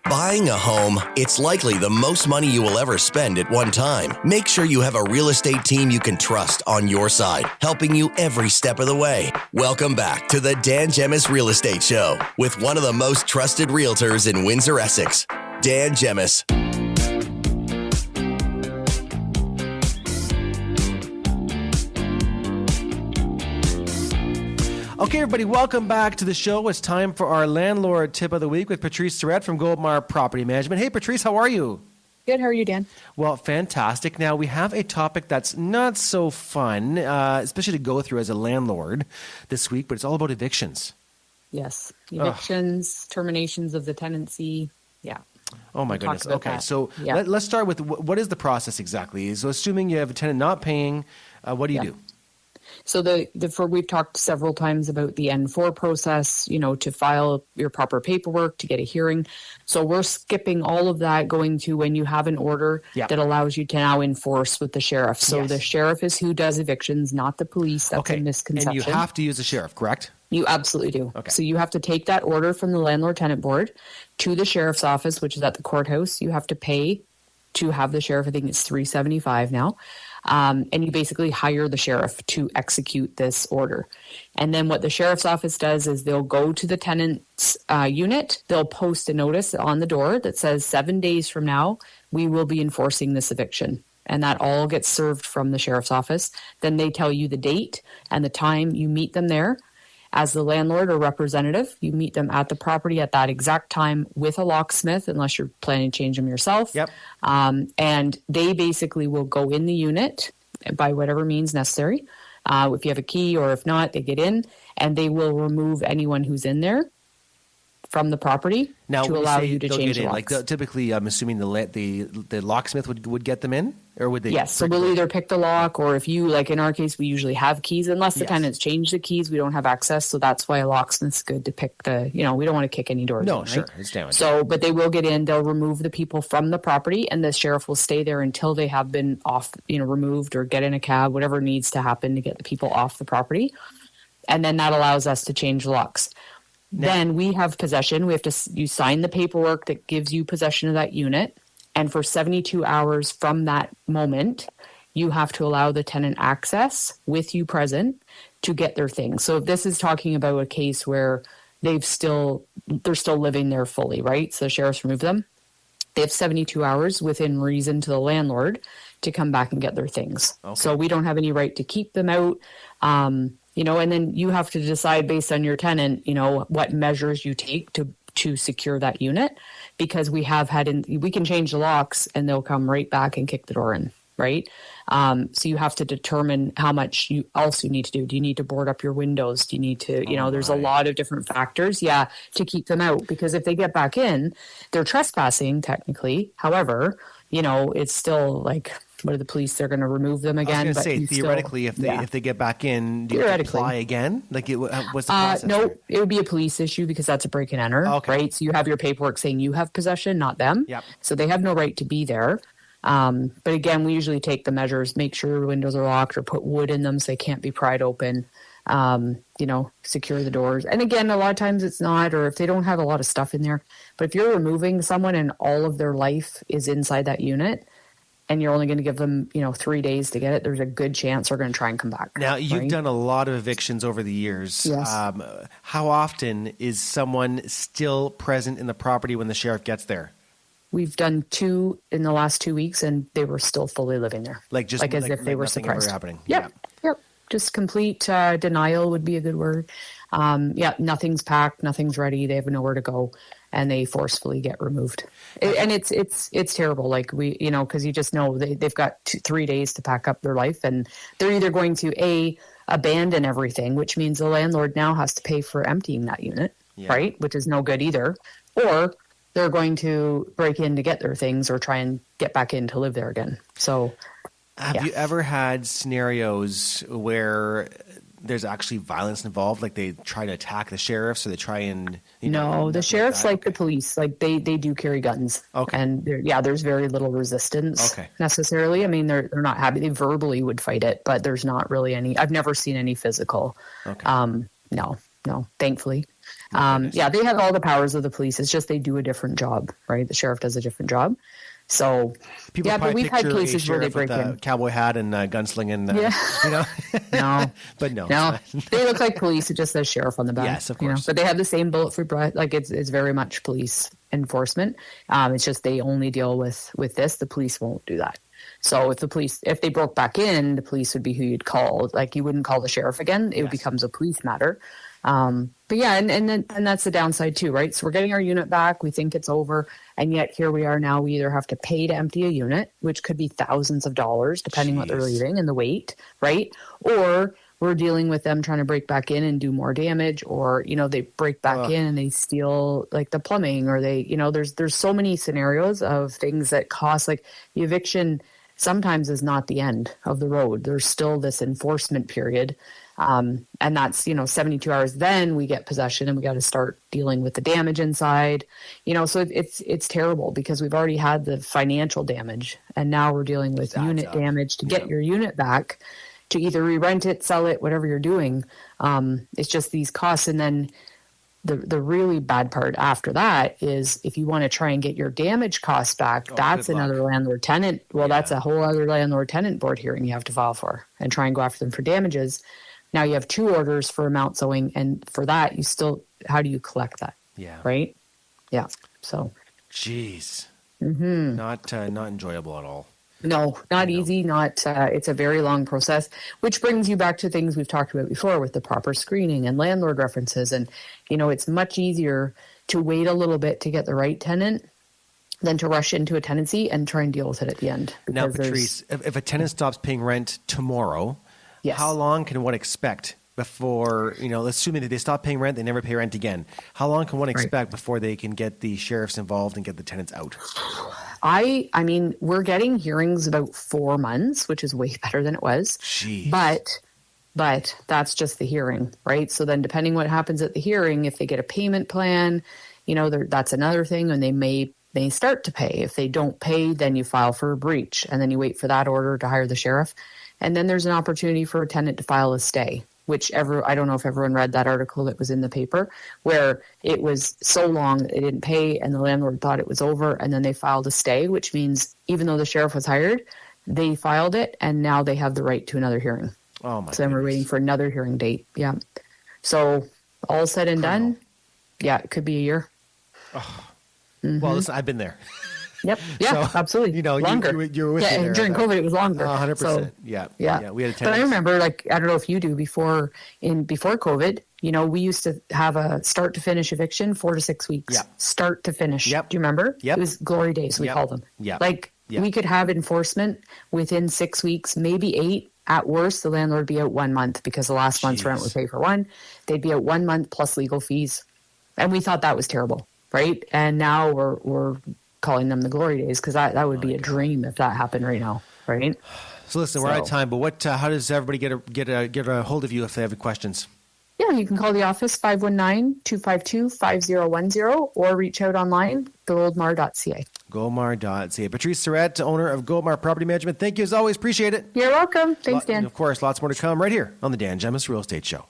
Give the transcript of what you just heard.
Buying a home, it's likely the most money you will ever spend at one time. Make sure you have a real estate team you can trust on your side, helping you every step of the way. Welcome back to the Dan Gemus Real Estate Show with one of the most trusted realtors in Windsor-Essex, Dan Gemus. Okay, everybody, welcome back to the show. It's time for our Landlord Tip of the Week with Patrice Surette from Goldmar Property Management. Hey, Patrice, how are you? Good. How are you, Dan? Well, fantastic. Now, we have a topic that's not so fun, especially to go through as a landlord this week, but it's all about evictions. Yes. Evictions, terminations of the tenancy. Yeah. Oh, my goodness. Okay, that. so let's start with what is the process exactly? So assuming you have a tenant not paying, what do you do? So we've talked several times about the N4 process, to file your proper paperwork, to get a hearing. So we're skipping all of that, going to when you have an order that allows you to now enforce with the sheriff. So the sheriff is who does evictions, not the police. That's a misconception. And you have to use the sheriff, correct? You absolutely do. Okay. So you have to take that order from the Landlord Tenant Board to the sheriff's office, which is at the courthouse. You have to pay to have the sheriff. I think it's $375 now. And you basically hire the sheriff to execute this order. And then what the sheriff's office does is they'll go to the tenant's unit. They'll post a notice on the door that says 7 days from now, we will be enforcing this eviction. And that all gets served from the sheriff's office. Then they tell you the date and the time. You meet them there. As the landlord or representative, you meet them at the property at that exact time with a locksmith, unless you're planning to change them yourself. Yep. And they basically will go in the unit by whatever means necessary. If you have a key, or if not, they get in and they will remove anyone who's in there from the property to allow you to change the locks. Like typically, I'm assuming the locksmith would get them in, or would they? Yes, so we'll either pick the lock, or if you, like in our case, we usually have keys. Unless the tenants change the keys, we don't have access. So that's why a locksmith's good to pick we don't want to kick any doors. No, in, sure, right? it's damage. So, but they will get in. They'll remove the people from the property, and the sheriff will stay there until they have been removed, or get in a cab, whatever needs to happen to get the people off the property. And then that allows us to change the locks. Then we have possession. You sign the paperwork that gives you possession of that unit. And for 72 hours from that moment, you have to allow the tenant access with you present to get their things. So if this is talking about a case where they're still living there fully, right? So the sheriff's removed them. They have 72 hours within reason to the landlord to come back and get their things. Okay. So we don't have any right to keep them out. And then you have to decide based on your tenant, what measures you take to secure that unit, because we can change the locks and they'll come right back and kick the door in, right? So you have to determine how much you need to do. Do you need to board up your windows? Do you need to, there's a lot of different factors, to keep them out, because if they get back in, they're trespassing technically. However, it's still like, what are the police? They're going to remove them again. I was going to say, theoretically, if they get back in, do you have to apply again? Like, what's the process? No, it would be a police issue because that's a break and enter, right? So you have your paperwork saying you have possession, not them. Yep. So they have no right to be there. But again, we usually take the measures, make sure windows are locked, or put wood in them so they can't be pried open. Secure the doors. And again, a lot of times it's not, or if they don't have a lot of stuff in there. But if you're removing someone and all of their life is inside that unit, and you're only going to give them, 3 days to get it, there's a good chance they're going to try and come back. Now, you've done a lot of evictions over the years. Yes. How often is someone still present in the property when the sheriff gets there? We've done 2 in the last 2 weeks, and they were still fully living there. Like as if they were surprised. Ever happening. Yep. Just complete denial would be a good word. Nothing's packed, nothing's ready. They have nowhere to go, and they forcefully get removed. And it's terrible. Like because you just know they've got 3 days to pack up their life, and they're either going to abandon everything, which means the landlord now has to pay for emptying that unit, right? Which is no good either. Or they're going to break in to get their things, or try and get back in to live there again. So. Have you ever had scenarios where there's actually violence involved, like they try to attack the sheriffs, or they try and No, the sheriffs, like the police, like they do carry guns. Okay. And there's very little resistance necessarily. I mean, they're not happy. They verbally would fight it, but there's not really any. I've never seen any physical. Okay. No, thankfully. Yeah, they have all the powers of the police. It's just they do a different job, right? The sheriff does a different job. So, People yeah, but probably we've had picture a cases where they sheriff with break a in. cowboy hat and gunslinging. You know, No, but no, no, they look like police. It just says sheriff on the back. Yes, of you know. course. But they have the same bulletproof breath. Like it's very much police enforcement. It's just they only deal with this. The police won't do that. So if they broke back in, the police would be who you'd call. Like you wouldn't call the sheriff again. It becomes a police matter. But yeah, and that's the downside too, right? So we're getting our unit back. We think it's over. And yet here we are now. We either have to pay to empty a unit, which could be thousands of dollars, depending what they're leaving and the weight, right? Or we're dealing with them trying to break back in and do more damage, or, they break back in and they steal like the plumbing, or they, there's so many scenarios of things that cost, like the eviction sometimes is not the end of the road. There's still this enforcement period. And that's, 72 hours. Then we get possession and we got to start dealing with the damage inside, so it's terrible because we've already had the financial damage and now we're dealing with unit damage to get your unit back, to either re-rent it, sell it, whatever you're doing. It's just these costs. And then the really bad part after that is if you want to try and get your damage costs back, that's another landlord tenant. Well, that's a whole other landlord tenant board hearing you have to file for and try and go after them for damages. Now you have 2 orders for amounts owing, and for that how do you collect that? Yeah. Right? Yeah. So. Jeez. Not enjoyable at all. No, not easy. It's a very long process, which brings you back to things we've talked about before with the proper screening and landlord references. And, it's much easier to wait a little bit to get the right tenant than to rush into a tenancy and try and deal with it at the end. Now, Patrice, if a tenant stops paying rent tomorrow, how long can one expect before, assuming that they stop paying rent, they never pay rent again, how long can one expect before they can get the sheriffs involved and get the tenants out? I mean, we're getting hearings about 4 months, which is way better than it was. Jeez. But that's just the hearing, right? So then depending what happens at the hearing, if they get a payment plan, that's another thing, and they may start to pay. If they don't pay, then you file for a breach, and then you wait for that order to hire the sheriff. And then there's an opportunity for a tenant to file a stay, which I don't know if everyone read that article that was in the paper, where it was so long that they didn't pay and the landlord thought it was over, and then they filed a stay, which means even though the sheriff was hired, they filed it and now they have the right to another hearing. Oh my! So then we're waiting for another hearing date. Yeah. So all said and done, it could be a year. Oh. Well, listen, I've been there. Yep. Yeah, so, absolutely. Longer. You were with me there. During COVID, it was longer. 100%. So, yeah. We had a tenant. But I remember, I don't know if you do, before COVID, we used to have a start to finish eviction, 4 to 6 weeks. Yeah. Start to finish. Yep. Do you remember? Yep. It was glory days, we called them. Yeah. We could have enforcement within 6 weeks, maybe 8. At worst, the landlord would be out 1 month because the last month's rent would pay for 1. They'd be out 1 month plus legal fees. And we thought that was terrible, right? And now we're calling them the glory days because that would be a dream if that happened right now, right? So listen, we're out of time, but how does everybody get a hold of you if they have questions? Yeah, you can call the office 519-252-5010 or reach out online, goldmar.ca. Goldmar.ca. Patrice Surette, owner of Goldmar Property Management. Thank you as always. Appreciate it. You're welcome. Thanks, Dan. And of course, lots more to come right here on the Dan Gemus Real Estate Show.